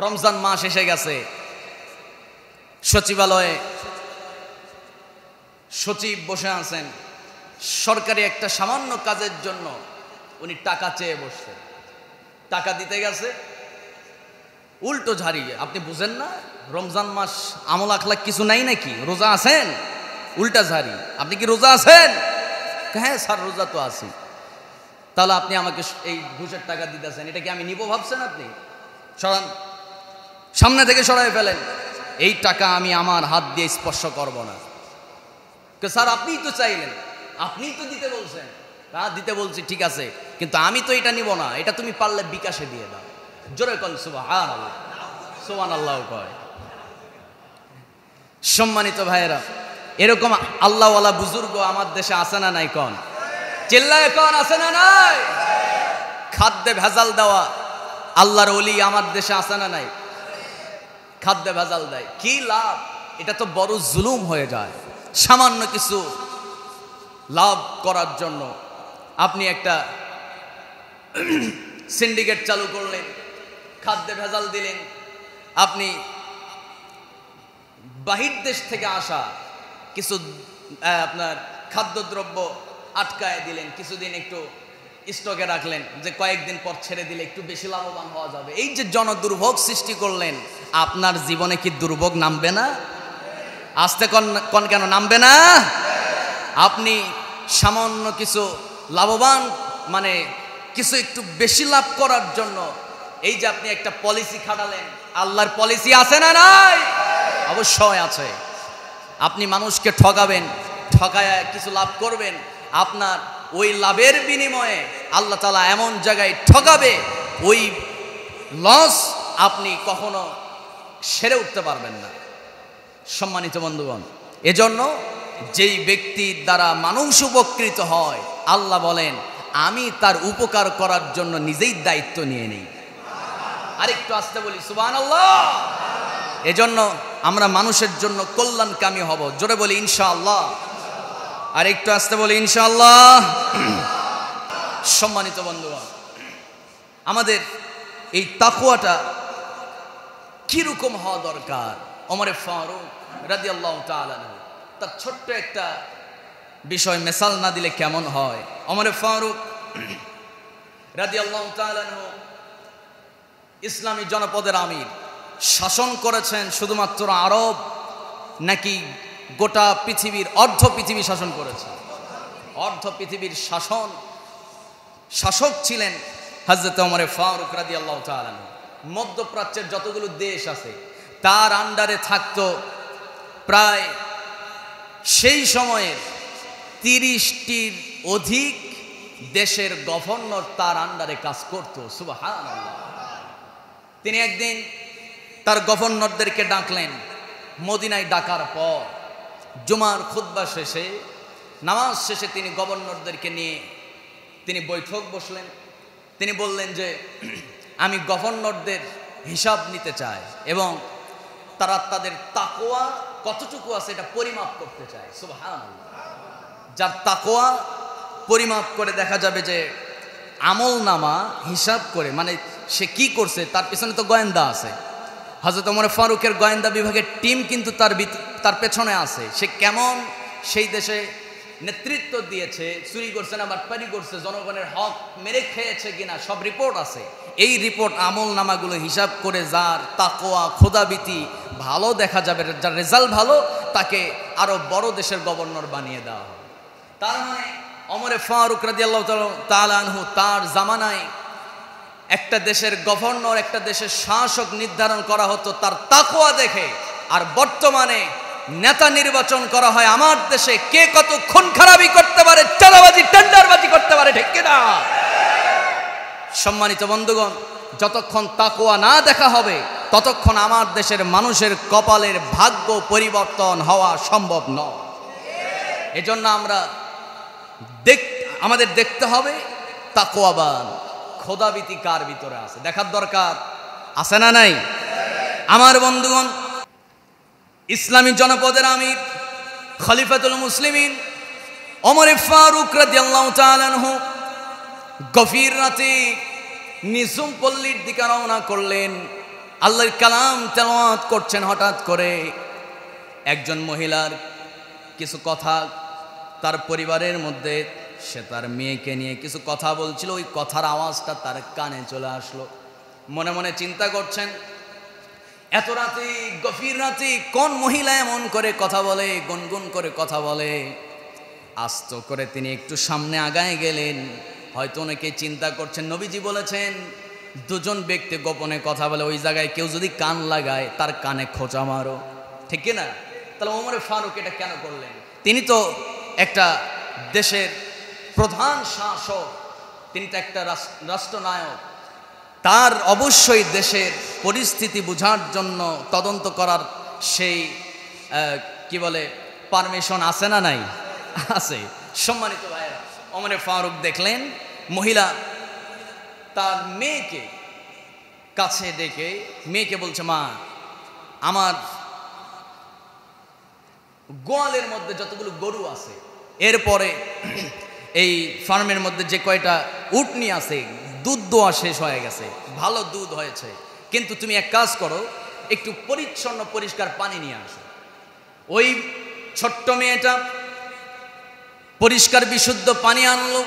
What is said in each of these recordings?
রমজান মাস এসে গেছে। সচিবালয়ে সচিব বসে আছেন, সরকারি একটা সামান্য কাজের জন্য উনি টাকা চেয়ে বসছেন। টাকা দিতে গেছে, উল্টো ঝাড়ি। আপনি বুঝেন না রমজান মাস আমল আখলাক কিছু নাই নাকি? রোজা আছেন? উল্টা ঝাড়ি। আপনি কি রোজা আছেন? হ্যাঁ স্যার রোজা তো আছি। তাহলে আপনি আমাকে এই ঘুষের টাকা দিতেছেন, এটা কি আমি নিব ভাবছেন? আপনি সরান, সামনে থেকে সরাই ফেলেন। এই টাকা আমি আমার হাত দিয়ে স্পর্শ করব না। স্যার আপনিই তো চাইলেন, আপনিই তো দিতে বলছেন। হ্যাঁ দিতে বলছি, ঠিক আছে, কিন্তু আমি তো এটা নিব না, এটা তুমি পারলে বিকাশে দিয়ে দাও। জোরে কন সুবহানাল্লাহ, সুবহানাল্লাহ কয়। সম্মানিত ভাইয়েরা, এরকম আল্লাহওয়ালা বুজুর্গ আমার দেশে আছে না নাই? কন, চিল্লায় কন, আছে না নাই? খাদ্যে ভেজাল দেওয়া আল্লাহর ওলি আমার দেশে আছে না নাই? খাদ্যে ভেজাল দেয়, কি লাভ? এটা তো বড় জুলুম হয়ে যায়। সামান্য কিছু লাভ করার জন্য আপনি একটা সিন্ডিকেট চালু করলেন, খাদ্যে ভেজাল দিলেন। আপনি বাহির দেশ থেকে আসা কিছু আপনার খাদ্যদ্রব্য আটকায় দিলেন, কিছুদিন একটু স্টকে রাখলেন, যে কয়েকদিন পর ছেড়ে দিলে একটু বেশি লাভবান হওয়া যাবে। এই যে জনদুর্ভোগ সৃষ্টি করলেন, আপনার জীবনে কি দুর্ভোগ নামবে না? আস্তে কোন কেন নামবে না? আপনি সামান্য কিছু লাভবান, মানে কিছু একটু বেশি লাভ করার জন্য এই যে আপনি একটা পলিসি খাটালেন। আল্লাহর পলিসি আছে না নাই? অবশ্যই আছে। আপনি মানুষকে ঠকাবেন, ঠকায় কিছু লাভ করবেন, আপনার ওই লাভের বিনিময়ে আল্লাহ তাআলা এমন জায়গায় ঠকাবে, ওই লস আপনি কখনো সেরে উঠতে পারবেন না। সম্মানিত বন্ধুগণ, এজন্য যেই ব্যক্তির দ্বারা মানুষ উপকৃত হয়, আল্লাহ বলেন আমি তার উপকার করার জন্য নিজেই দায়িত্ব নিয়ে নেই। আরেকটু আসতে বলি সুবহানাল্লাহ। এজন্য আমরা মানুষের জন্য কল্যাণকামী হব। জোরে বলি ইনশাআল্লাহ। আর একটু আসতে বলি ইনশাআল্লাহ। সম্মানিত বন্ধুগণ, আমাদের এই তাকওয়াটা কিরকম হওয়া দরকার? ওমর ফারুক রাদিয়াল্লাহু তাআলা আনহু, তার ছোট্ট একটা বিষয় মেসাল না দিলে কেমন হয়? ওমর ফারুক রাদিয়াল্লাহু তাআলা আনহু ইসলামী জনপদের আমির, শাসন করেছেন শুধুমাত্র আরব নাকি গোটা পৃথিবীর অর্ধ পৃথিবী শাসন করেছেন? অর্ধ পৃথিবীর শাসক ছিলেন হযরত ওমর ফারুক রাদিয়াল্লাহু তাআলা আনহু। মধ্যপ্রাচ্যের যতগুলো দেশ আছে তার আন্ডারে থাকতো প্রায় সেই সময়ের 30টির অধিক দেশের গভর্নর তার আন্ডারে কাজ করত। সুবহানাল্লাহ। তিনি একদিন তার গভর্নরদেরকে ডাকলেন। মদিনায় ডাকার পর জুমার খুতবা শেষে, নামাজ শেষে তিনি গভর্নরদেরকে নিয়ে তিনি বৈঠক বসলেন। তিনি বললেন যে আমি গভর্নরদের হিসাব নিতে চাই এবং তারা তাদের তাকওয়া কতটুকু আছে এটা পরিমাপ করতে চায়। সুবহানাল্লাহ। যার তাকওয়া পরিমাপ করে দেখা যাবে যে আমল নামা হিসাব করে, মানে সে কি করছে তার পিছনে তো গোয়েন্দা আছে। হযরত ওমর ফারুকের গোয়েন্দা বিভাগের টিম কিন্তু তার পেছনে আছে। সে কেমন সেই দেশে নেতৃত্ব দিয়েছে, চুরি করছে না বাটপারি করছে, জনগণের হক মেরে খেয়েছে কিনা, সব রিপোর্ট আছে। এই রিপোর্ট আমল নামাগুলো হিসাব করে যার তাকওয়া খোদাভীতি ভালো দেখা যাবে, যার রেজাল্ট ভালো, তাকে আরো বড় দেশের গভর্নর বানিয়ে দেওয়া হবে। তার মানে ওমর ফারুক রাদিয়াল্লাহু তাআলা আনহু তার জামানায় একটা দেশের গভর্নর, একটা দেশের শাসক নির্ধারণ করা হতো তার তাকওয়া দেখে। আর বর্তমানে নেতা নির্বাচন করা হয় আমার দেশে কে কত খুন খারাপি করতে পারে, চাঁদাবাজি টেন্ডারবাজি করতে পারে, ঠিক কিনা? সম্মানিত বন্ধুগণ, যতক্ষণ তাকওয়া না দেখা হবে ততক্ষণ আমার দেশের মানুষের কপালের ভাগ্য পরিবর্তন হওয়া সম্ভব নয়। এজন্য আমাদের দেখতে হবে তাকওয়াবান খোদাভীতি কার ভিতরে আছে, দেখার দরকার আছে না নাই? আমার বন্ধুগণ, ইসলামী জনপদের আমির খলিফাতুল মুসলিমিন ওমর ফারুক রাদিয়াল্লাহু তাআলা আনহু গভীর রাতে নিঝুম পল্লীর দিকে রওনা করলেন। আল্লাহর কালাম তেলাওয়াত করছেন, হঠাৎ করে একজন মহিলার কিছু কথা তার পরিবারের মধ্যে, সে তার মেয়েকে নিয়ে কিছু কথা বলছিল, ওই কথার আওয়াজটা তার কানে চলে আসলো। মনে মনে চিন্তা করছেন, এত রাতে, গভীর রাতে কোন মহিলা এমন করে কথা বলে, গুনগুন করে কথা বলে। আস্ত করে তিনি একটু সামনে আগায় গেলেন। হয়তো অনেকে চিন্তা করছেন, নবীজি বলেছেন দুজন ব্যক্তি গোপনে কথা বলে, ওই জায়গায় কেউ যদি কান লাগায় তার কানে খোঁচা মারো, ঠিক কিনা? তাহলে ওমর ফারুক এটা কেন করলেন? তিনি তো একটা দেশের প্রধান শাসক, তিনি তো একটা রাষ্ট্রনায়ক। তার অবশ্যই দেশের পরিস্থিতি বোঝার জন্য তদন্ত করার সেই কি বলে পারমিশন আছে না নাই? আছে। সম্মানিত ভাইরা, ওমর ফারুক দেখলেন মহিলা তার মেয়েকে কাছে ডেকে মেয়েকে বলছে, মা, আমার গোয়ালের মধ্যে যতগুলো গরু আছে, এরপরে এই ফার্মের মধ্যে যে কয়টা উটনি আছে, দুধ দোয়া শেষ হয়ে গেছে, ভালো দুধ হয়েছে, কিন্তু তুমি এক কাজ করো, একটু পরিচ্ছন্ন পরিষ্কার পানি নিয়ে আসো। ওই ছোট্ট মেয়েটা পরিষ্কার বিশুদ্ধ পানি আনলো।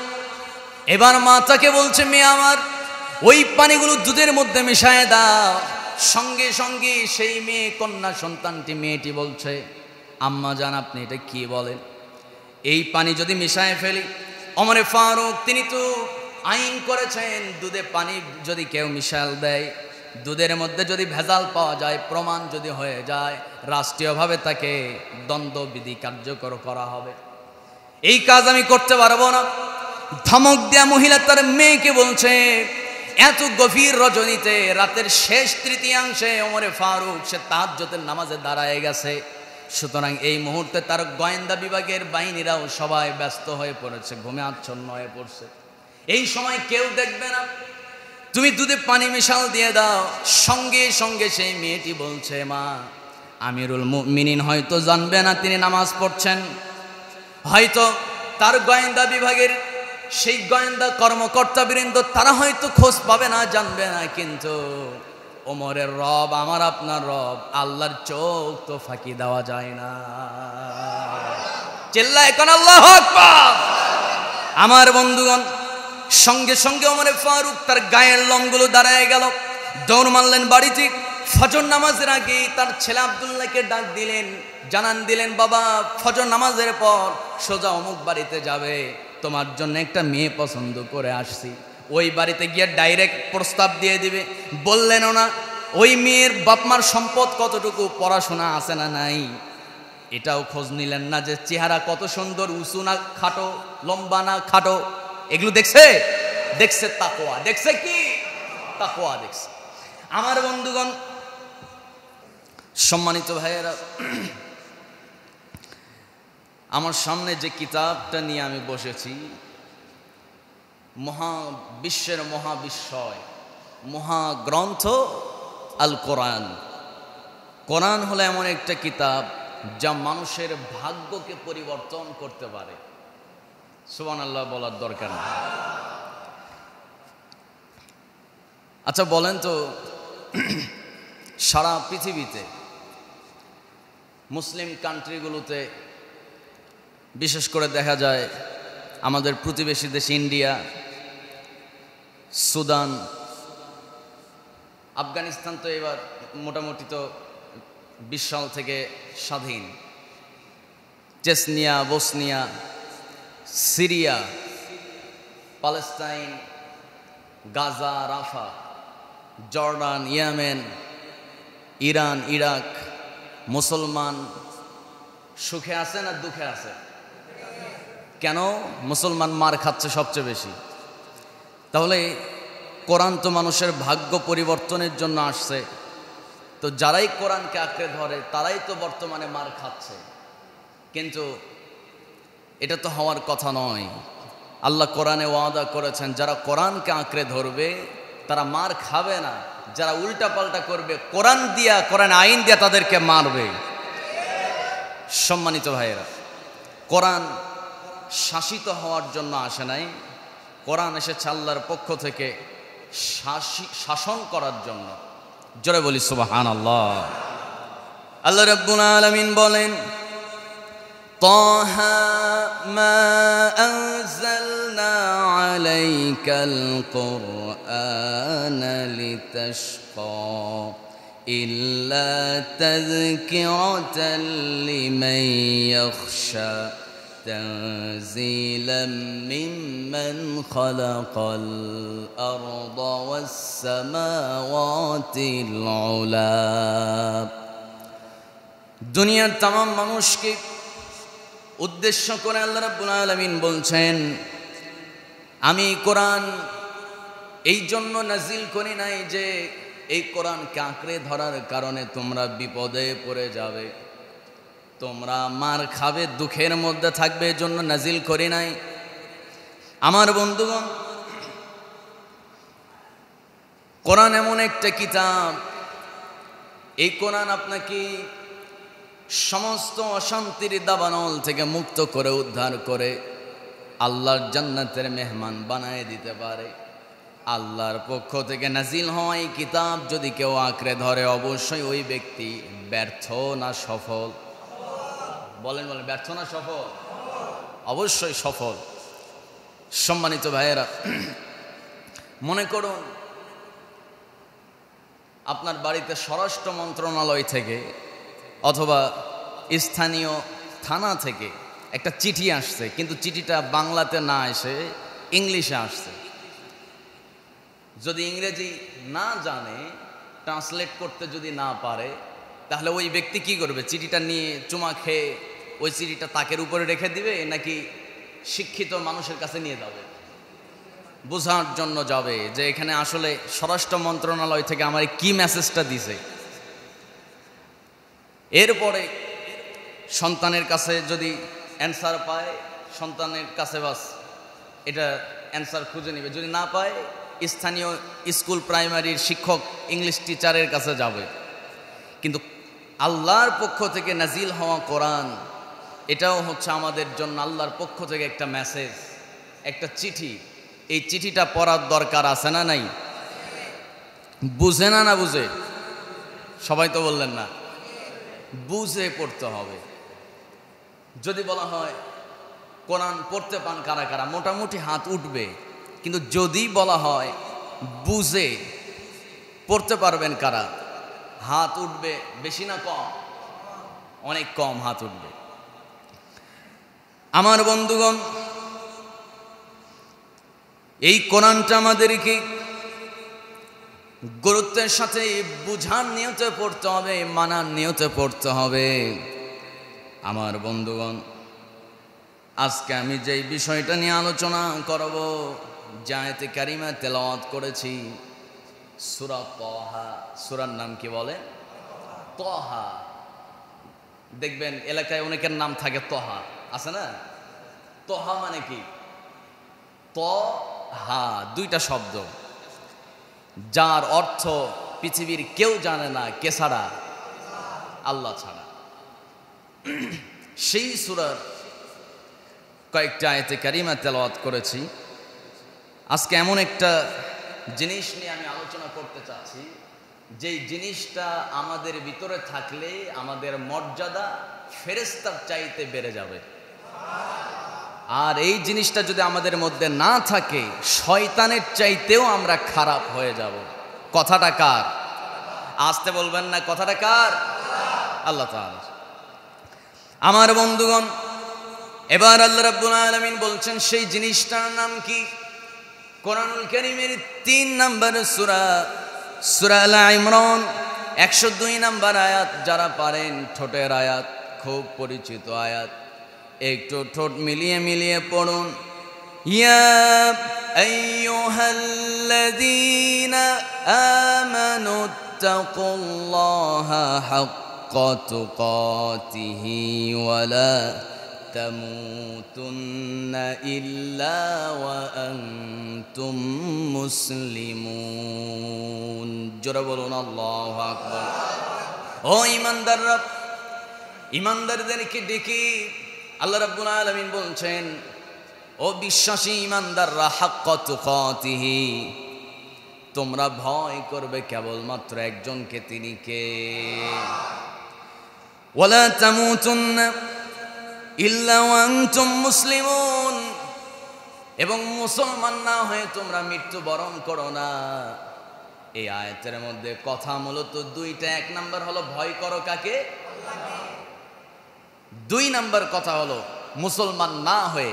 এবার মা তাকে বলছে, মেয়ে আমার, ওই পানিগুলো দুধের মধ্যে মিশায় দাও। সঙ্গে সঙ্গে সেই মেয়ে, কন্যা সন্তানটি, মেয়েটি বলছে, আম্মা জান, আপনি এটা কি বলেন? এই পানি যদি মিশায় ফেলি, ওমর ফারুক তিনি তো আইন করেছেন, দুধে পানি যদি কেউ মিশাল দেয়, দুধের মধ্যে যদি ভেজাল পাওয়া যায়, প্রমাণ যদি হয়ে যায়, রাষ্ট্রীয়ভাবে তাকে দণ্ডবিধি কার্যকর করা হবে। এই কাজ আমি করতে পারবো না। ধমক দেয়া মহিলা তার মেয়েকে বলছে। এত গভীর রজনীতে, রাতের শেষ তৃতীয়াংশে ওমর ফারুক সে তাহাজ্জুদের নামাজে দাঁড়ায় গেছে। সুতরাং এই মুহূর্তে তার গোয়েন্দা বিভাগের বাহিনীরাও সবাই ব্যস্ত হয়ে পড়েছে, ঘুমে আচ্ছন্ন হয়ে পড়ছে। এই সময় কেউ দেখবে না, তুমি দুধে পানি মিশাল দিয়ে দাও। সঙ্গে সঙ্গে সেই মেয়েটি বলছে, মা, আমিরুল মুমিনিন হয়তো জানবে না তিনি নামাজ পড়ছেন, হয়তো তার গোয়েন্দা বিভাগের সেই গোয়েন্দা কর্মকর্তাবৃন্দ তারা হয়তো খোঁজ পাবে না, জানবে না, কিন্তু ওমরের রব, আমার আপনার রব, আল্লাহর চোখ তো ফাঁকি দেওয়া যায় না। চিল্লায় কোন আল্লাহু আকবার। আমার বন্ধুগণ, সঙ্গে সঙ্গে ওমর ফারুক তার গায়ের লোমগুলো দাঁড়ায় গেল, দৌড় মারলেন বাড়িতে। ফজর নামাজের আগে তার ছেলে আব্দুল্লাহকে ডাক দিলেন, জানান দিলেন, বাবা, ফজর নামাজের পর সোজা অমুক বাড়িতে যাবে, তোমার জন্য একটা মেয়ে পছন্দ করে আসছি। ওই বাড়িতে গিয়ে ডাইরেক্ট প্রস্তাব দিয়ে দিবে। বললেনও না ওই মেয়ের বাপমার সম্পদ কতটুকু, পড়াশোনা আছে না নাই, এটাও খোঁজ নিলেন না, যে চেহারা কত সুন্দর, উঁচু না খাটো, লম্বা না খাটো, এগুলো দেখছে? দেখছে তাকওয়া, দেখছে কি? তাকওয়া দেখছে। আমার বন্ধুগণ, সম্মানিত ভাইয়েরা, আমার সামনে যে কিতাবটা নিয়ে আমি বসেছি, বিশ্বের মহাবিস্ময়, মহাগ্রন্থ আল কোরআন। কোরআন হলো এমন একটা কিতাব যা মানুষের ভাগ্যকে পরিবর্তন করতে পারে। সুবহানাল্লাহ বলার দরকার নেই। আচ্ছা বলেন তো, সারা পৃথিবীতে মুসলিম কান্ট্রিগুলোতে, বিশেষ করে দেখা যায় আমাদের প্রতিবেশী দেশ ইন্ডিয়া, সুদান, আফগানিস্তান তো এবার মোটামুটি তো 20 সাল থেকে স্বাধীন, Chechnya, Bosnia, Syria, Palestine, Gaza, Rafah, Jordan, Yemen, Iran, Iraq, মুসলমান সুখে আছে না দুঃখে আছে? কেন? মুসলমান মার খাচ্ছে সবচেয়ে বেশি। তাহলে কোরআন তো মানুষের ভাগ্য পরিবর্তনের জন্য আসছে, তো যারাই কোরআনকে আঁকড়ে ধরে তারাই তো বর্তমানে মার খাচ্ছে। কিন্তু এটা তো হওয়ার কথা নয়। আল্লাহ কোরআনে ওয়াদা করেছেন, যারা কোরআনকে আঁকড়ে ধরবে তারা মার খাবে না, যারা উল্টা পাল্টা করবে কোরআন দিয়া, কোরআন আইন দিয়া তাদেরকে মারবে। সম্মানিত ভাইয়েরা, কোরআন শাসিত হওয়ার জন্য আসে নাই, কোরআন এসেছে আল্লাহর পক্ষ থেকে শাসন করার জন্য। জোরে বলি সুবহানাল্লাহ। আল্লাহ রাব্বুল আলামিন বলেন, তাহা মা আনজালনা আলাইকাল কুরআনা লিতাশকা ইল্লা তাযকিরাতাল লিমান ইয়াখশা তানজিলাম মিম্মান খালাকাল আরদা ওয়াস সামাওয়াতিল উলা। দুনিয়ার तमाम মানুষকে উদ্দেশ্য করে আল্লাহ রাব্বুল আলামিন বলছেন, আমি কোরআন এই জন্য নাজিল করি নাই যে এই কোরআনকে আঁকড়ে ধরার কারণে তোমরা বিপদে পড়ে যাবে, তোমরা মার খাবে, দুঃখের মধ্যে থাকবে, এই জন্য নাজিল করি নাই। আমার বন্ধুগণ, কোরআন এমন একটা কিতাব, এই কোরআন আপনাকে সমস্ত অশান্তির দাবানল থেকে মুক্ত করে উদ্ধার করে আল্লাহর জান্নাতের মেহমান বানায় দিতে পারে। আল্লাহর পক্ষ থেকে নাজিল হওয়া এই কিতাব যদি কেউ আঁকড়ে ধরে, অবশ্যই ওই ব্যক্তি ব্যর্থ না সফল? বলেন বলেন, ব্যর্থ না সফল? অবশ্যই সফল। সম্মানিত ভাইয়েরা, মনে করুন আপনার বাড়িতে স্বরাষ্ট্র মন্ত্রণালয় থেকে অথবা স্থানীয় থানা থেকে একটা চিঠি আসছে, কিন্তু চিঠিটা বাংলাতে না এসে ইংলিশে আসছে। যদি ইংরেজি না জানে, ট্রান্সলেট করতে যদি না পারে, তাহলে ওই ব্যক্তি কি করবে? চিঠিটা নিয়ে চুমা খেয়ে ওই চিঠিটা তাকের উপরে রেখে দিবে, নাকি শিক্ষিত মানুষের কাছে নিয়ে যাবে, বোঝার জন্য যাবে যে এখানে আসলে স্বরাষ্ট্র মন্ত্রণালয় থেকে আমার কি মেসেজটা দিছে। এরপরে সন্তানের কাছে যদি অ্যান্সার পায়, সন্তানের কাছে বাস এটা অ্যান্সার খুঁজে নেবে, যদি না পায় স্থানীয় স্কুল প্রাইমারির শিক্ষক ইংলিশ টিচারের কাছে যাবে। কিন্তু আল্লাহর পক্ষ থেকে নাজিল হওয়া কোরআন, এটাও হচ্ছে আমাদের জন্য আল্লাহর পক্ষ থেকে একটা মেসেজ, একটা চিঠি। এই চিঠিটা পড়ার দরকার আছে না নাই? বুঝে না বুঝে? সবাই তো বললেন না, বুঝে পড়তে হবে। যদি বলা হয় কোরআন পড়তে পান কারা কারা, মোটামুটি হাত উঠবে। কিন্তু যদি বলা হয় বুঝে পড়তে পারবেন কারা, হাত উঠবে বেশি না কম? অনেক কম হাত উঠবে। আমার বন্ধুগণ, এই কোরআনটা আমাদেরকে গুরুত্বের সাথে বুঝার নিয়তে পড়তে হবে, মানার নিয়তে পড়তে হবে। আমার বন্ধুগণ, আজকে আমি যেই বিষয়টা নিয়ে আলোচনা করব, যে আয়াতে কারিমা তেলাওয়াত করেছি, সূরা তাহা। সূরার নাম কি বলে? তাহা। দেখবেন এলাকায় অনেকের নাম থাকে তাহা, আছে না? তাহা মানে কি? তাহা দুইটা শব্দ, যার অর্থ পৃথিবীর কেউ জানে না, কে ছাড়া? আল্লাহ ছাড়া। সেই সূরার কয়েকটা আয়াতে কারিমা তেলাওয়াত করেছি। আজকে এমন একটা জিনিস নিয়ে আমি আলোচনা করতে চাচ্ছি, যেই জিনিসটা আমাদের ভিতরে থাকলে আমাদের মর্যাদা ফেরেশতার চাইতে বেড়ে যাবে। আর এই জিনিসটা যদি আমাদের মধ্যে না থাকে, শয়তানের চাইতেও আমরা খারাপ হয়ে যাব। কথাটা কার? আসতে বলবেন না, কথাটা কার? আল্লাহ তাআলা। আমার বন্ধুগণ, এবার আল্লাহ রাব্বুল আলামিন বলছেন সেই জিনিসটার নাম কি? কোরআনুল কারীমের 3 নম্বর সূরা, সূরা আল ইমরান 102 নম্বর আয়াত। যারা পারেন ঠোঁটের আয়াত, খুব পরিচিত আয়াত, একটু ঠোঁট মিলিয়ে মিলিয়ে পড়ুন। ইয়া আইয়ুহাল্লাযীনা আমানুত্তাকুল্লাহা হাক্কা তুকাতিহি ওয়া লা তামুতুন্না ইল্লা ওয়া আনতুম মুসলিমুন। জোরে বলুন আল্লাহু আকবার। ও ঈমানদাররা, ঈমানদারদেরকে ডেকে আল্লাহ রাব্বুল আলামিন বলছেন, ও বিশ্বাসী ঈমানদাররা, হাক্কা তুকাতিহি, তোমরা ভয় করবে কেবলমাত্র একজনকে, তিনি কে? ওয়ালা তামুতুন্না ইল্লা ওয়া আনতুম মুসলিমুন, এবং মুসলমান না হয়ে তোমরা মৃত্যুবরণ করো না। এই আয়াতের মধ্যে কথা মূলত দুইটা। এক নাম্বার হলো ভয় করো কাকে? দুই নাম্বার কথা হলো মুসলমান না হয়ে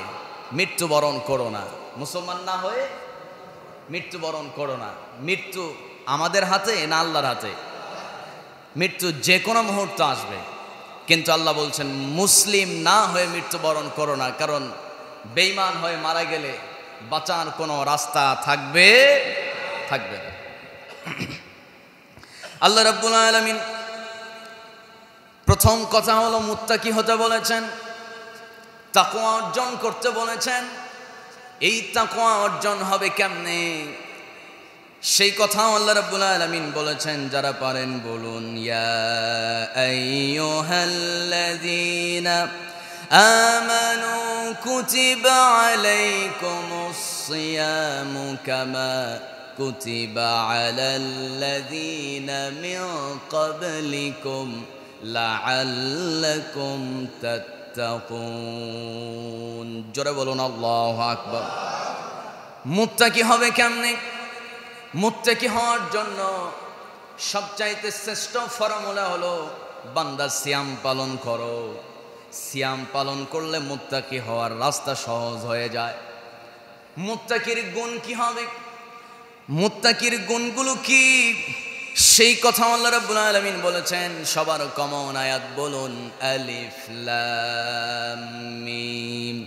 মৃত্যুবরণ করো না। মুসলমান না হয়ে মৃত্যুবরণ করো না। মৃত্যু আমাদের হাতে না আল্লাহর হাতে? মৃত্যু যে কোনো মুহূর্তে আসবে, কিন্তু আল্লাহ বলছেন মুসলিম না হয়ে মৃত্যুবরণ করো না, কারণ বেঈমান হয়ে মারা গেলে বাঁচার কোনো রাস্তা থাকবে না। আল্লাহ রাব্বুল আলামিন প্রথম কথা হলো মুত্তাকি হতে বলেছেন, তাকওয়া অর্জন করতে বলেছেন। এই তাকওয়া অর্জন হবে কেমনে, সেই কথাও আল্লাহ রাব্বুল আলামিন বলেছেন। যারা পারেন বলুন, ইয়া আইয়ুহাল্লাযীনা আমানু কুতিবা আলাইকুমুস সিয়ামু কামা কুতিবা আলাল্লাযীনা মিন ক্বাবলিকুম লাআল্লাকুম তাত্তাকুন। জোরে বলুন আল্লাহু আকবার। মুত্তাকি হবে কেমনে? মুত্তাকি হওয়ার জন্য সবচাইতে শ্রেষ্ঠ ফর্মুলা হলো বান্দা সিয়াম পালন করো। সিয়াম পালন করলে মুত্তাকি হওয়ার রাস্তা সহজ হয়ে যায়। মুত্তাকির গুণ কি হবে? মুত্তাকির গুণগুলো কি, সেই কথা আল্লাহ রাব্বুল আলামিন বলেছেন। সবার কমন আয়াত বলুন, আলিফ লাম মিম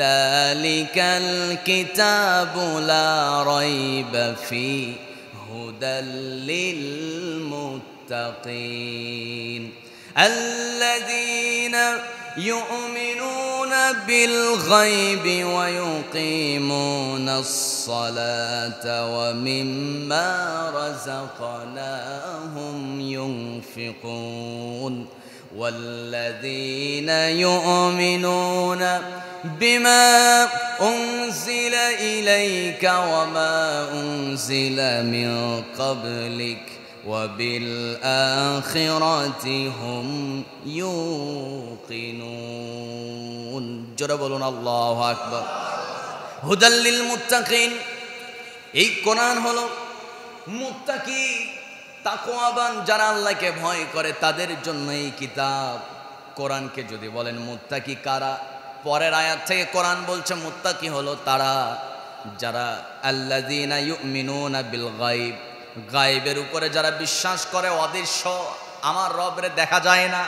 যালিকাল কিতাবু লা রাইবা ফীহি হুদাল লিল মুত্তাকিন আল্লাযীনা يؤمنون بالغيب ويقيمون الصلاة ومما رزقناهم ينفقون والذين يؤمنون بما أنزل إليك وما أنزل من قبلك وبالآخرة هم يوقنون। জোরে বলুন আল্লাহু আকবার। হুদাল লিল মুত্তাকিন, এই কোরআন হলো মুত্তাকি তাকওয়াবান যারা আল্লাহকে ভয় করে তাদের জন্য এই কিতাব। কোরআনকে যদি বলেন মুত্তাকি কারা, পরের আয়াত থেকে কোরআন বলছে মুত্তাকি হলো তারা যারা আল্লাযীনা ইউমিনুনা বিল গায়ব, গায়েবের উপরে যারা বিশ্বাস করে। অদৃশ্য আমার রবরে দেখা যায় না,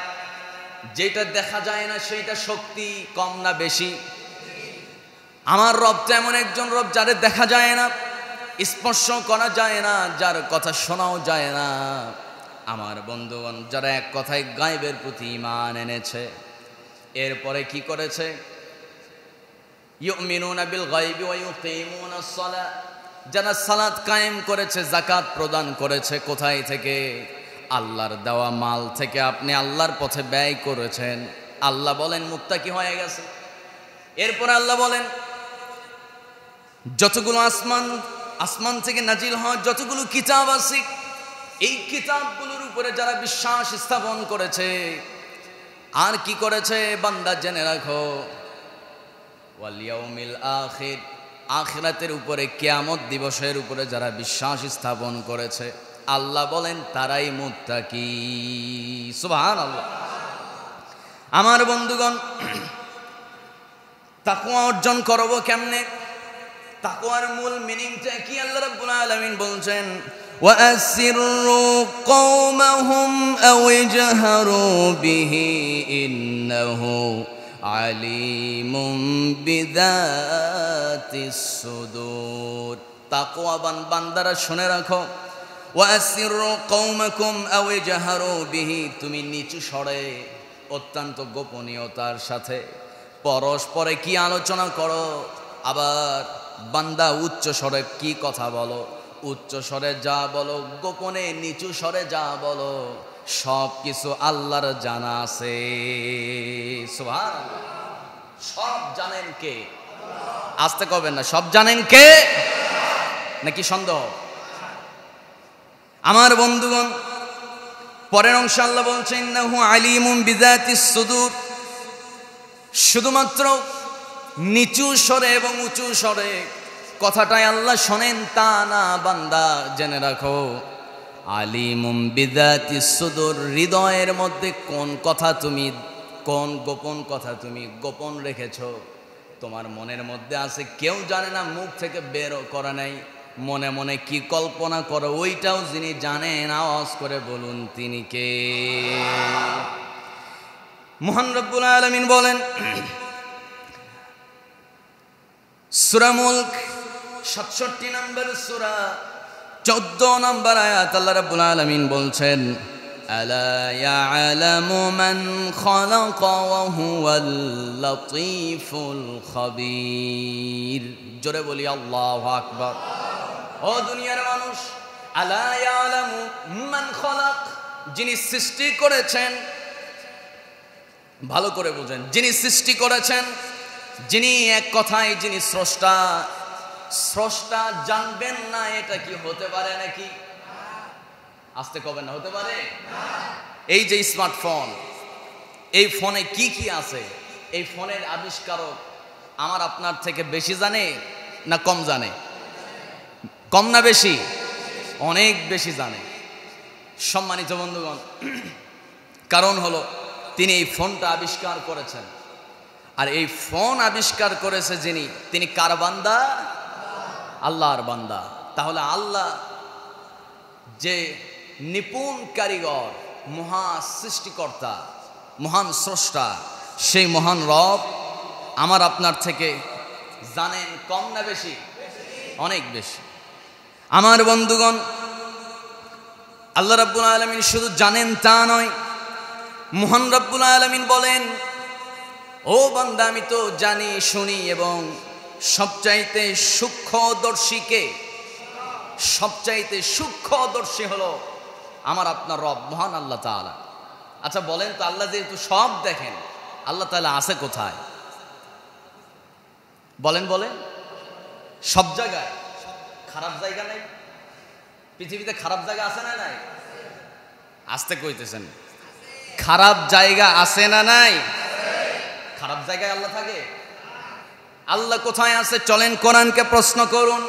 যেটা দেখা যায় না সেইটা শক্তি কম না বেশি? আমার রব তো এমন একজন রব যারে দেখা যায় না, স্পর্শ করা যায় না, যার কথা শোনাও যায় না। আমার বন্ধুগণ, যারা এক কথায় গায়েবের প্রতি ঈমান এনেছে, এরপরে কি করেছে? ইউমিনুনা বিল গায়বি ওয়া ইউকিমুনাস সালাহ, যারা সালাত কায়েম করেছে, যাকাত প্রদান করেছে। কোথায় থেকে? আল্লাহর দেওয়া মাল থেকে আপনি আল্লাহর পথে ব্যয় করেছেন। আল্লাহ বলেন মুত্তাকি হয়ে গেছে। এরপর আল্লাহ বলেন যতগুলো আসমান থেকে নাজিল হয় যতগুলো কিতাব আছে, এই কিতাবগুলোর উপরে যারা বিশ্বাস স্থাপন করেছে, আর কি করেছে? বান্দা জেনে রাখো, ওয়াল ইয়াউমিল আখির, আখিরাতের উপরে, কিয়ামত দিবসের উপরে যারা বিশ্বাস স্থাপন করেছে, আল্লাহ বলেন তারাই মুত্তাকি। সুবহানাল্লাহ। আমার বন্ধুগণ, তাকওয়া অর্জন করব কেমনে? তাকওয়ার মূল মিনিংটা কি? আল্লাহ রাব্বুল আলামিন বলছেন, ওয়া আসিররু কওমাহুম আও ইজহারু বিহি ইন্নাহু আলিমুম বিযাতিস সুদূর। তাকওয়াবান বান্দারা শুনে রাখো, ওয়া আসিররু কওমাকুম আও ইজহারু বিহি, তুমি নিচু স্বরে অত্যন্ত গোপনীয়তার সাথে পরস্পরে কি আলোচনা করো, আবার বান্দা উচ্চ স্বরে কি কথা বলো, উচ্চ স্বরে যা বলো, গোপনে নিচু স্বরে যা বলো, সব কিছু আল্লাহর জানা আছে। সুবহানাল্লাহ। সব জানেন কে? আসতে কবেন না, সব জানেন কে? নাকি সন্দেহ? আমার বন্ধুগণ, পরের অংশে আল্লাহ বলছেন ইন্নাহু আলিমুম বিযাতিস সুদূর। শুধুমাত্র নিচু স্বরে এবং উঁচু স্বরে কথাটাই আল্লাহ শোনেন তা না, বান্দা জেনে রাখো আলিমুম বিযাতিস সুদূর, হৃদয়ের মধ্যে কোন কথা তুমি, কোন গোপন কথা তুমি গোপন রেখেছো, তোমার মনের মধ্যে আছে কেউ জানে না, মুখ থেকে বের করা নাই, মনে মনে কি কল্পনা করো ওইটাও যিনি জানেন, আওয়াজ করে বলুন তিনি কে? মহান রব্বুল আলামিন বলেন সূরা মুলক 67 নম্বর সূরা 14 নম্বর আয়াত, আল্লাহ রাব্বুল আলামিন বলছেন আলা ইয়ালামু মান খালাকা ওয়া হুয়াল লাতীফুল খাবীর। জোরে বলি আল্লাহু আকবার। ও দুনিয়ার মানুষ, আলা ইয়ালামু মান খালাক, যিনি সৃষ্টি করেছেন, ভালো করে বুঝেন, যিনি সৃষ্টি করেছেন, যিনি এক কথায় যিনি স্রষ্টা, স্রষ্টা জানবেন না এটা কি হতে পারে নাকি? আসতে কবেন না, হতে পারে? এই যে স্মার্টফোন, এই ফোনে কি কি আছে, এই ফোনের আবিষ্কারক আমার আপনার থেকে বেশি জানে না কম জানে? কম না বেশি? অনেক বেশি জানে। সম্মানিত বন্ধুগণ, কারণ হলো তিনি এই ফোনটা আবিষ্কার করেছেন, আর এই ফোন আবিষ্কার করেছে যিনি, তিনি কার বান্দা? আল্লাহর বান্দা। তাহলে আল্লাহ যে নিপুণ কারিগর, মহা সৃষ্টিকর্তা, মহান স্রষ্টা, সেই মহান রব আমার আপনার থেকে জানেন কম না বেশি? অনেক বেশি। আমার বন্ধুগণ, আল্লাহ রাব্বুল আলামিন শুধু জানেন তা নয়, মহান রাব্বুল আলামিন বলেন ও বান্দা আমি তো জানি শুনি, এবং সবচাইতে সূক্ষ্মদর্শীকে, সবচাইতে সূক্ষ্মদর্শী হলো আমার আপনার রব মহান আল্লাহ তাআলা। আচ্ছা বলেন তো, আল্লাহ যেহেতু সব দেখেন, আল্লাহ তাআলা আছে কোথায়? বলেন বলেন। সব জায়গায়। খারাপ জায়গা নাই? পৃথিবীতে খারাপ জায়গা আছে না নাই? আসতে কইতেছেন, খারাপ জায়গা আছে না নাই? খারাপ জায়গায় আল্লাহ থাকে? আল্লাহ কোথায় আছে? চলেন কোরআনকে প্রশ্ন করুন।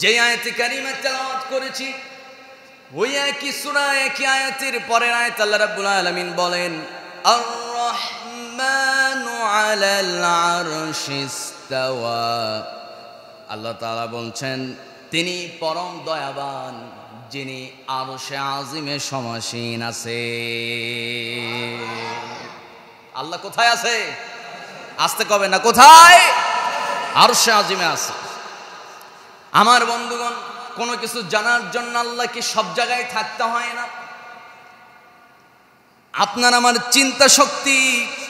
যে আয়াতে কারিমা তেলাওয়াত করেছি ওই একই সূরা, একই আয়াতের পরের আয়াত আল্লাহ রাব্বুল আলামিন বলেন আর রহমানু আলাল আরশিস্তাওয়া। আল্লাহ তাআলা বলছেন তিনি পরম দয়াবান, যিনি আরশে আজিমে সমাসীন আছে। আল্লাহ কোথায় আছে? আসতে কবে না, কোথায়? আরশে আজিমে আছে। আমার বন্ধুগণ, কোনো কিছু জানার জন্য আল্লাহ কি সব জায়গায় থাকতে হয় না? আপনার আমার চিন্তা শক্তি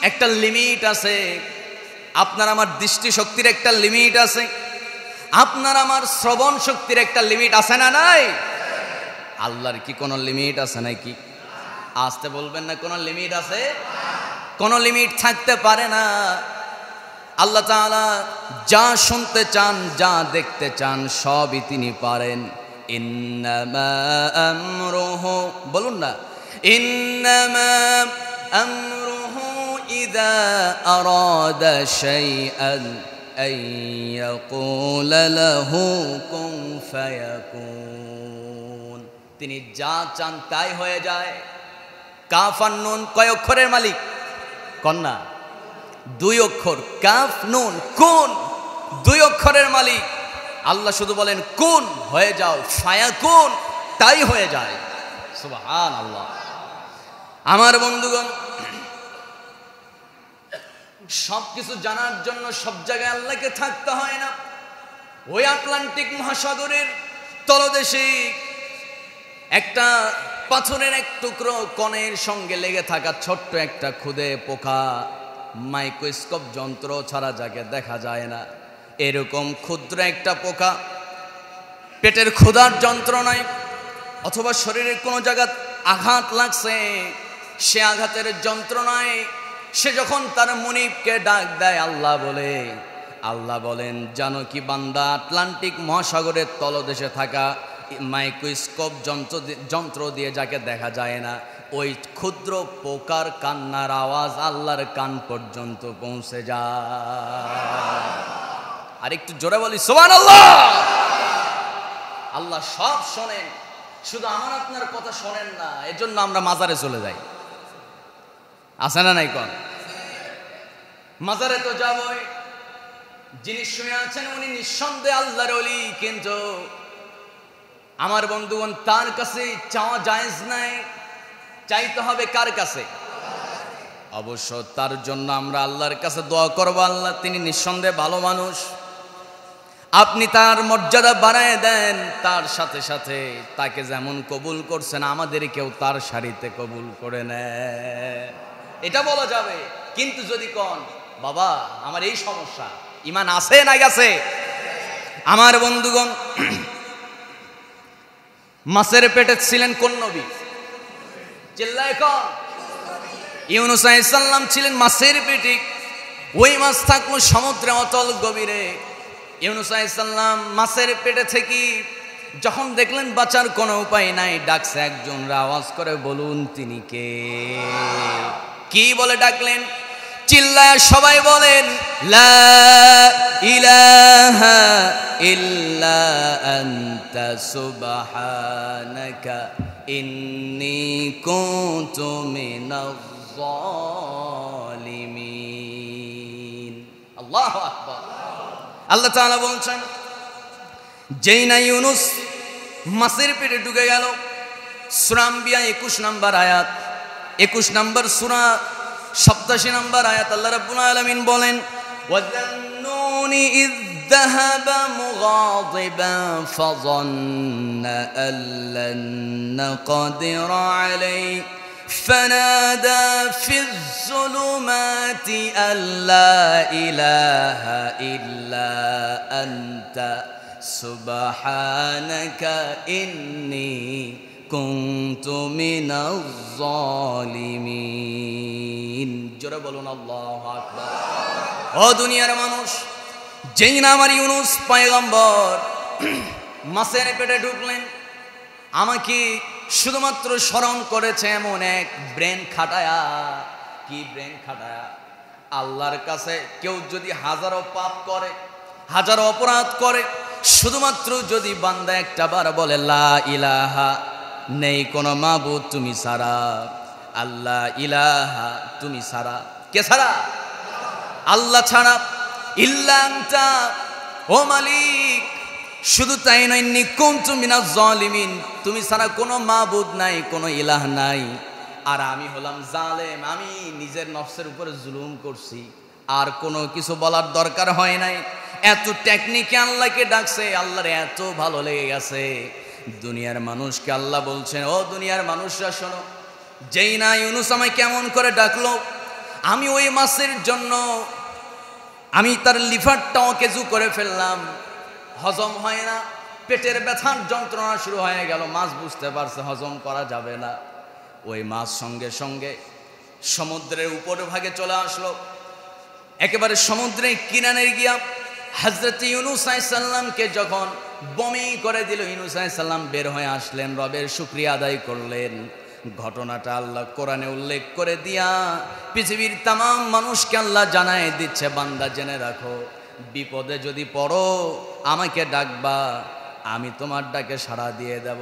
একটা লিমিট আছে, আপনার আমার দৃষ্টি শক্তির একটা লিমিট আছে, আপনার আমার শ্রবণ শক্তির একটা লিমিট আছে না নাই? আল্লাহর কি কোনো লিমিট আছে নাকি? আসতে বলবেন না, কোনো লিমিট আছে? কোনো লিমিট থাকতে পারে না। আল্লাহ তাআলা যা শুনতে চান, যা দেখতে চান, সবই তিনি পারেন। ইন্নামা আমরুহু, বলুন না, ইন্নামা আমরুহু ইযা আরাদা শাইআন আন ইয়াকুলা লাহু কুন ফায়াকুন। তিনি যা চান তাই হয়ে যায়। কাফ আর নুন কয় অক্ষরের মালিক? কন্যা 2 অক্ষর, কাফ নুন, কুন 2 অক্ষরের মালিক। আল্লাহ শুধু বলেন কুন, হয়ে যাও, ফায়াকুন, তাই হয়ে যায়। সুবহানাল্লাহ। আমার বন্ধুগণ, সব কিছু জানার জন্য সব জায়গায় আল্লাহকে থাকতে হয় না। ওই আটলান্টিক মহাসাগরের তলদেশে একটা পাথরের এক টুকরো কণের সঙ্গে লেগে থাকা ছোট্ট একটা ক্ষুদে পোকা, মাইক্রোস্কোপ যন্ত্র ছাড়া যাকে দেখা যায় না, এরকম ক্ষুদ্র একটা পোকা পেটের ক্ষুধার যন্ত্রণায় অথবা শরীরের কোনো জায়গা আঘাত লাগছে, সে আঘাতের যন্ত্রণায় সে যখন তার মুনিবকে ডাক দেয় আল্লাহ বলে, আল্লাহ বলেন জানো কি বান্দা, আটলান্টিক মহাসাগরের তলদেশে থাকা মাইক্রোস্কোপ যন্ত্র দিয়ে যাকে দেখা যায় না, ওই ক্ষুদ্র পোকার কান্নার আওয়াজ আল্লাহর কান পর্যন্ত পৌঁছে যায়। আর একটু জোরে বলি সুবহানাল্লাহ। আল্লাহ সব শোনেন, শুধু আমার আপনার কথা শোনেন না, এজন্য আমরা মাজারে চলে যাই। আছে না নাই কোন? মাজারে তো যাবই। যিনি শুয়ে আছেন উনি নিঃসন্দেহে আল্লাহর ওলি, কিন্তু আমার বন্ধুগণ তার কাছে চাওয়া জায়েজ নাই। চাইতে হবে কার কাছে? অবশ্য তার জন্য আমরা আল্লাহর কাছে দোয়া করব। আল্লাহ তিনি নিঃসন্দেহে ভালো মানুষ, আপনি তার মর্যাদা বাড়ায় দেন, তার সাথে সাথে তাকে যেমন কবুল করছেন আমাদেরকেও তার সারিতে কবুল করে নেয়, এটা বলা যাবে। কিন্তু যদি কোন বাবা আমার এই সমস্যা, ঈমান আছে না গেছে? আমার বন্ধুগণ, মাছের পেটে ছিলেন কোন নবী? চিল্লায় কোন? ইউনূস আলাইহিস সালাম ছিলেন মাছের পেটে। ওই মাছ থাকলো সমুদ্রে অতল গভীরে। ইউনূস আলাইহিস সালাম মাছের পেটে থেকে যখন দেখলেন বাঁচার কোনো উপায় নাই, ডাকছে একজন, আওয়াজ করে বলুন তিনি কে? কি বলে ডাকলেন? চিল্লায় সবাই বলেন লা ইলাহা ইল্লা আনতা সুবহানাকা ইন্নী কুনতু মিনাজ জালিমিন। আল্লাহু আকবার। আল্লাহ তাআলা বলছেন, যেই না ইউনূস মাছের পেটে ঢুকে গেল, সূরা আম্বিয়া 21 নম্বর আয়াত, 21 নম্বর সূরা 87 নম্বর আয়াত, আল্লাহ রাব্বুল আলামিন বলেন, ওয়াযান্নুনি ইয যাহাবা মুগাদিবান ফাযান্না আল্লান নাকদিরা আলাইহি فنادى في الظلمات أن لا إله إلا أنت سبحانك إني كنت من الظالمين। জোরে বলুন আল্লাহু আকবার। ও দুনিয়ার মানুষ, যেই না আমার ইউনূস পয়গম্বর মাছের পেটে ঢুকলেন, আমাকে শুধুমাত্র স্মরণ করেছে এমন এক ব্রেন খাটায়া। কি ব্রেন খাটায়া? আল্লাহর কাছে কেউ যদি হাজারো পাপ করে, হাজারো অপরাধ করে, শুধুমাত্র যদি বান্দা একটা বার বলে লা ইলাহা, নেই কোনো মাবুদ তুমি ছাড়া, আল্লাহ ইলাহা, তুমি ছাড়া, কে ছাড়া? আল্লাহ ছাড়া, ইল্লা আনতা, ও মালিক, শুধু তাই নয়, কুনতু মিনাজ জালিমিন, তুমি ছাড়া কোনো মাবুদ নাই, কোনো ইলাহ নাই, আর আমি হলাম জালেম, আমি নিজের নফসের উপরে জুলুম করছি। আর কোনো কিছু বলার দরকার হয় নাই। এত টেকনিকে আল্লাহকে ডাকছে, আল্লাহর এত ভালো লেগে গেছে। দুনিয়ার মানুষকে আল্লাহ বলছেন, ও দুনিয়ার মানুষরা শোনো, যেই না ইউনূস আমায় কেমন করে ডাকলো, আমি ওই মাছের জন্য আমি তার লিভারটা অকেজু করে ফেললাম, হজম হয় না, পেটের ব্যথার যন্ত্রণা শুরু হয়ে গেল। মাছ বুঝতে পারছে হজম করা যাবে না। ওই মাছ সঙ্গে সঙ্গে সমুদ্রের উপর ভাগে চলে আসলো। একেবারে সমুদ্রের কিনারে গিয়া হযরত ইউনূস আলাইহিস সালামকে যখন বমি করে দিল, ইউনূস আলাইহিস সালাম বের হয়ে আসলেন, রবের শুকরিয়া আদায় করলেন। ঘটনাটা আল্লাহ কোরআনে উল্লেখ করে দিয়া পৃথিবীর तमाम মানুষকে আল্লাহ জানায় দিচ্ছে, বান্দা জেনে রাখো, বিপদে যদি পড়ো আমাকে ডাকবা, আমি তোমার ডাকে সাড়া দিয়ে দেব।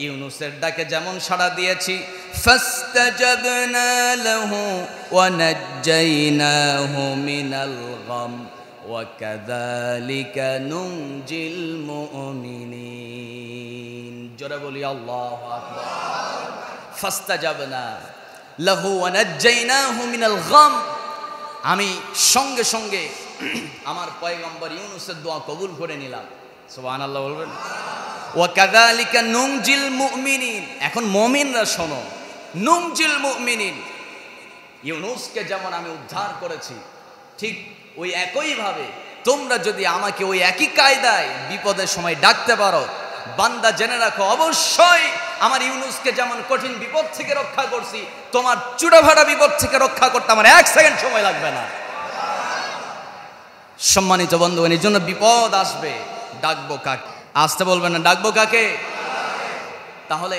ইউনূসের ডাকে যেমন সাড়া দিয়েছি, ফাস্তাজাবনা লাহু ওয়া নাজ্জাইনাহু মিনাল গাম ওয়া কাযালিকা নুনজিল মুমিনিন। জোরে বলি আল্লাহু আকবার। ফাস্তাজাবনা লাহু ওয়া নাজ্জাইনাহু মিনাল গাম, আমি সঙ্গে সঙ্গে আমার পয়গম্বর ইউনূসের দোয়া কবুল করে নিলাম। সুবহানাল্লাহ বলবেন। ওয়া কাযালিকা নুনজিল মুমিনিন। এখন মুমিনরা শোনো, নুনজিল মুমিনিন, ইউনূসকে যেমন আমি উদ্ধার করেছি, ঠিক ওই একইভাবে তোমরা যদি আমাকে ওই একই কায়দায় বিপদের সময় ডাকতে পারো, বান্দা জেনে রাখো, অবশ্যই আমার ইউনূসকে যেমন কঠিন বিপদ থেকে রক্ষা করছি, তোমার চূড়াভাড়া বিপদ থেকে রক্ষা করতে আমার 1 সেকেন্ড সময় লাগবে না। সম্মানিত বন্ধুগণ, এই জন্য বিপদ আসবে, ডাকবো কাকে? আসতে বলবেন না, ডাকবো কাকে? তাহলে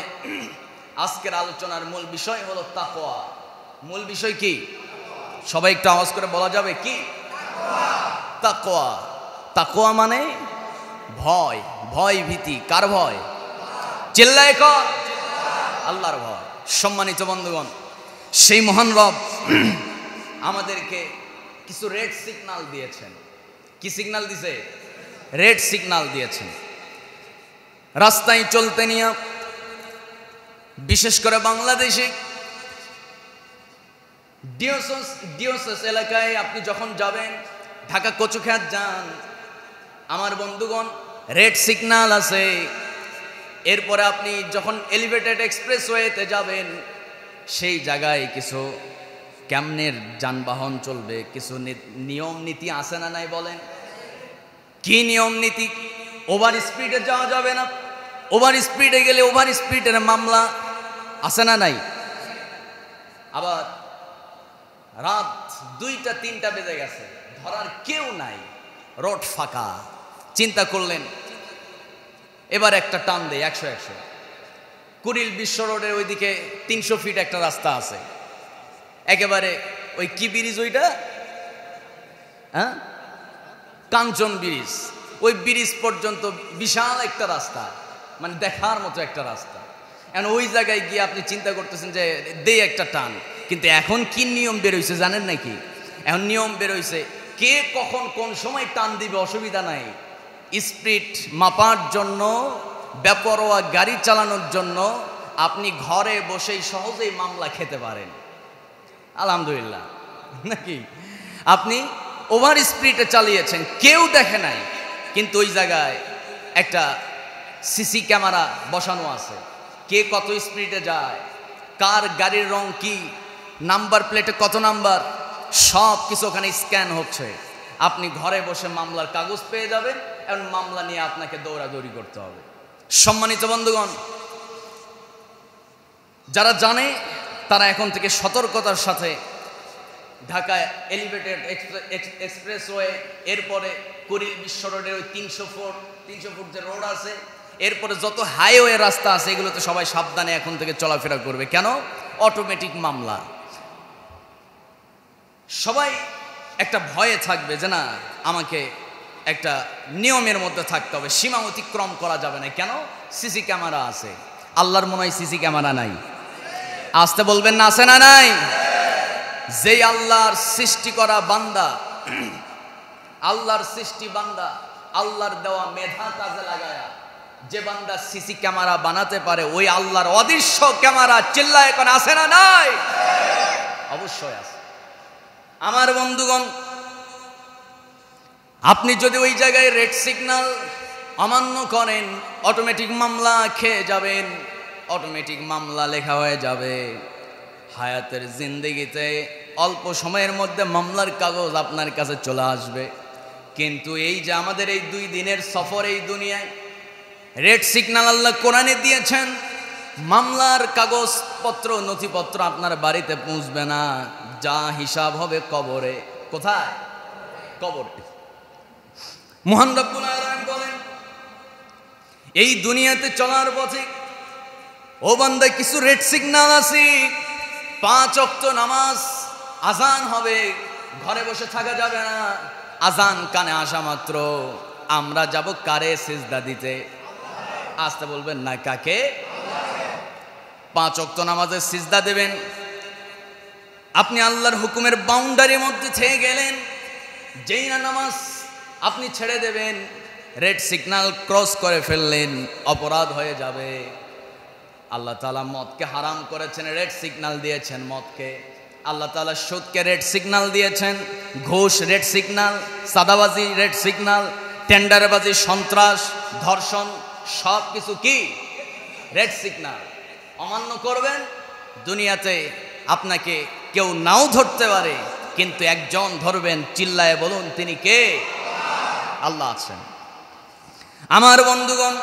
আজকের আলোচনার মূল বিষয় হলো তাকওয়া। মূল বিষয় কি? সবাই একটু আওয়াজ করে বলা যাবে কি? তাকওয়া। তাকওয়া মানে ভয়, ভয় ভীতি। কার ভয়? চিল্লায়ে কর, আল্লাহর ভয়। সম্মানিত বন্ধুগণ, সেই মহান রব আমাদেরকে কিছু রেড সিগন্যাল দিয়েছেন। কি সিগন্যাল দিছে? রেড সিগন্যাল দিয়েছেন। রাস্তায় চলতে নিয়ে, বিশেষ করে বাংলাদেশে ডিওসেস এলাকায় আপনি যখন যাবেন, ঢাকা কচুখাত যান, আমার বন্ধুগণ রেড সিগন্যাল আছে। এরপরে আপনি যখন এলিভেটেড এক্সপ্রেসওয়েতে যাবেন, সেই জায়গায় কিছু কেমনের যানবাহন চলবে, কিছু নিয়ম নীতি আছে না নাই বলেন? কি নিয়ম নীতি? ওভার স্পিডে যাওয়া যাবে না। ওভার স্পিডে গেলে ওভার স্পিডের মামলা আছে না নাই? আবার রাত 2টা-3টা বেজে গেছে, ধরার কেউ নাই, রোড ফাঁকা। চিন্তা করলেন এবার একটা টান দেয় 100-100। কুড়িল বিশ্ব রোডের ওইদিকে 300 ফিট একটা রাস্তা আছে, একেবারে ওই কি ব্রিজ ওইটা, হ্যাঁ, কাঞ্চন ব্রিজ। ওই ব্রিজ পর্যন্ত বিশাল একটা রাস্তা, মানে দেখার মতো একটা রাস্তা। এখন ওই জায়গায় গিয়ে আপনি চিন্তা করতেছেন যে দে একটা টান। কিন্তু এখন কি নিয়ম বেরোইছে জানেন নাকি? এখন নিয়ম বেরোইছে কে কখন কোন সময় টান দিবে অসুবিধা নাই। স্পিড মাপার জন্য, বেপরোয়া গাড়ি চালানোর জন্য আপনি ঘরে বসেই সহজেই মামলা খেতে পারেন। আলহামদুলিল্লাহ, নাকি? আপনি ওভার স্পিডে চালিয়েছেন, কেউ দেখে নাই, কিন্তু ওই জায়গায় একটা সিসি ক্যামেরা বসানো আছে। কে কত স্পিডে যায়, কার গাড়ির রং কি, নাম্বার প্লেটে কত নাম্বার, সব কিছু ওখানে স্ক্যান হচ্ছে। আপনি ঘরে বসে মামলার কাগজ পেয়ে যাবেন, এবং মামলা নিয়ে আপনাকে দৌড়াদৌড়ি করতে হবে। সম্মানিত বন্ধুগণ, যারা জানে তারা এখন থেকে সতর্কতার সাথে ঢাকায় এলিভেটেড এক্সপ্রেসওয়ে, এরপরে কুড়িল বিশ্ব রোডের ওই 300 ফুট যে রোড আছে, এরপরে যত হাইওয়ে রাস্তা আছে, এগুলোতে সবাই সাবধানে এখন থেকে চলাফেরা করবে। কেন? অটোমেটিক মামলা। সবাই একটা ভয়ে থাকবে যে না, আমাকে একটা নিয়মের মধ্যে থাকতে হবে, সীমা অতিক্রম করা যাবে না। কেন? সিসি ক্যামেরা আছে। আল্লাহর মনে হয় সিসি ক্যামেরা নাই? আসতে বলবেন না, আছে না নাই? যেই আল্লাহর সৃষ্টি করা বান্দা, আল্লাহর সৃষ্টি বান্দা, আল্লাহর দেওয়া মেধা কাজে লাগায়া যে বান্দা সিসি ক্যামেরা বানাতে পারে, ওই আল্লাহর অদৃশ্য ক্যামেরা চিল্লায় এখন আছে না নাই? অবশ্যই আছে। আমার বন্ধুগণ, আপনি যদি ওই জায়গায় রেড সিগন্যাল অমান্য করেন, অটোমেটিক মামলা খেয়ে যাবেন, অটোমেটিক মামলা লেখা হয়ে যাবে। হায়াতের জিন্দেগিতে অল্প সময়ের মধ্যে মামলার কাগজ আপনার কাছে চলে আসবে। কিন্তু এই যে আমাদের এই 2 দিনের সফর এই দুনিয়ায়, রেড সিগন্যাল আল্লাহ কোরআনে দিয়েছেন, মামলার কাগজপত্র নথিপত্র আপনার বাড়িতে পৌঁছবে না, যা হিসাব হবে কবরে। কোথায়? কবরে। মহান রব্বুল আলামিন বলেন, এই দুনিয়াতে চলার পথে ও বান্দা কিছু রেড সিগন্যাল আছে। 5 ওয়াক্ত নামাজ, আজান হবে, ঘরে বসে থাকা যাবে না। আজান কানে আসা মাত্র আমরা যাব কারে? সিজদা দিতে। আসতে বলবেন না, কাকে? 5 ওয়াক্ত নামাজে সিজদা দেবেন। আপনি আল্লাহর হুকুমের বাউন্ডারির মধ্যে থেকে গেলেন, যেই না নামাজ আপনি ছেড়ে দেবেন, রেড সিগন্যাল ক্রস করে ফেললেন, অপরাধ হয়ে যাবে। আল্লাহ তাআলা মদকে হারাম করেছেন, রেড সিগন্যাল দিয়েছেন মদকে। আল্লাহ তাআলা সুদকে রেড সিগন্যাল দিয়েছেন, ঘুষ রেড সিগন্যাল, সাদাবাজি রেড সিগন্যাল, টেন্ডারবাজি, সন্ত্রাস, ধর্ষণ, সব কিছু কি রেড সিগন্যাল। অমান্য করবেন, দুনিয়াতে আপনাকে কেউ নাও ধরতে পারে, কিন্তু একজন ধরবেন। চিল্লায় বলুন, তিনি কে? আল্লাহ আছেন। আমার বন্ধুগণ,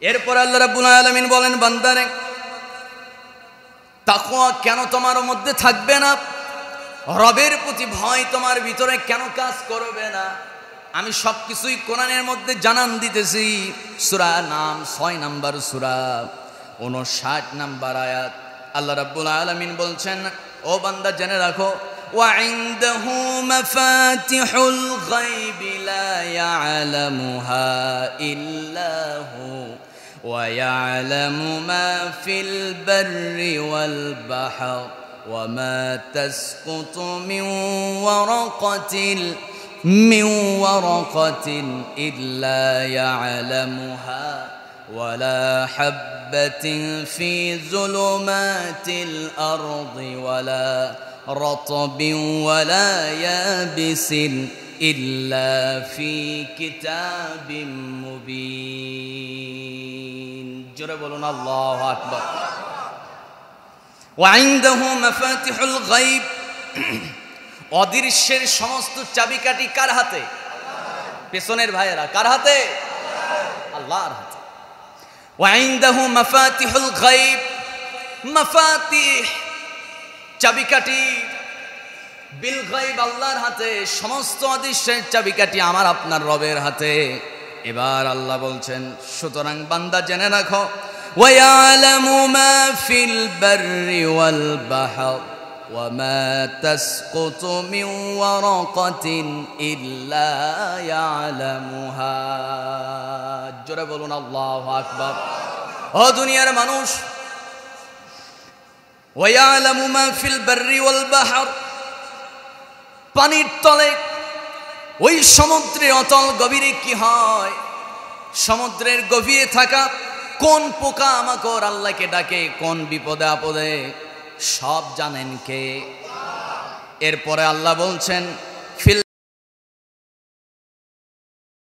এরপর আল্লাহ রাব্বুল আলামিন বলেন, বান্দারে তাকওয়া কেন তোমার মধ্যে থাকবে না? রবের প্রতি ভয় তোমার ভিতরে কেন কাজ করবে না? আমি সবকিছুই কোরআনের মধ্যে জানান দিতেছি। সূরা নাম 6 নম্বর সূরা 59 নম্বর আয়াত। আল্লাহ রাব্বুল আলামিন বলছেন, ও বান্দা জেনে রাখো, ওয়া ইনদাহু মাফাতিহুল গায়বি লা ইয়ালামুহা ইল্লা হু ওয়া ইয়ালামু মা ফিল বাররি ওয়াল বাহর ওয়া মা তাসকুতু মিন ওয়ারাকাতিন ইল্লা ইয়ালামুহা ওয়ালা হাববাতিন ফি যুলুমাতিল আরদি ওয়ালা রাতবিন ওয়ালা ইয়াবিসিন ইল্লা ফি কিতাবিম মুবিন। জোরে বলুন আল্লাহু আকবার। ওয়া ইনদাহু মাফাতিহুল গায়ব, অদৃশ্যের সমস্ত চাবিকাঠি কার হাতে? পেছনের ভাইয়েরা, কার হাতে? আল্লাহর হাতে। ওয়া ইনদাহু মাফাতিহুল গায়ব, মাফাতিহ চাবিকাঠি, বিল গায়ব আল্লাহর হাতে, সমস্ত অদৃশ্যের চাবিকাঠি আমার আপনার রবের হাতে। এবার আল্লাহ বলছেন, সুতরাং বান্দা জেনে রাখো, ওয়া ইয়ালামু মা ফিল বাররি ওয়াল বাহর ওয়া মা তাসকুতু মিন ওয়ারাকাতিন ইল্লা ইয়ালামুহা। জোরে বলুন আল্লাহু আকবার। ও দুনিয়ার মানুষ, ওয়া ইয়ালামু মা ফিল বাররি ওয়াল বাহর, পানির তলে, ওই সমুদ্রে অতল গভীরে কি হয়, সমুদ্রের গভীরে থাকা কোন পোকা মাকড় আল্লাহকে ডাকে, কোন বিপদে আপদে, সব জানেন কে? এরপরে আল্লাহ বলছেন,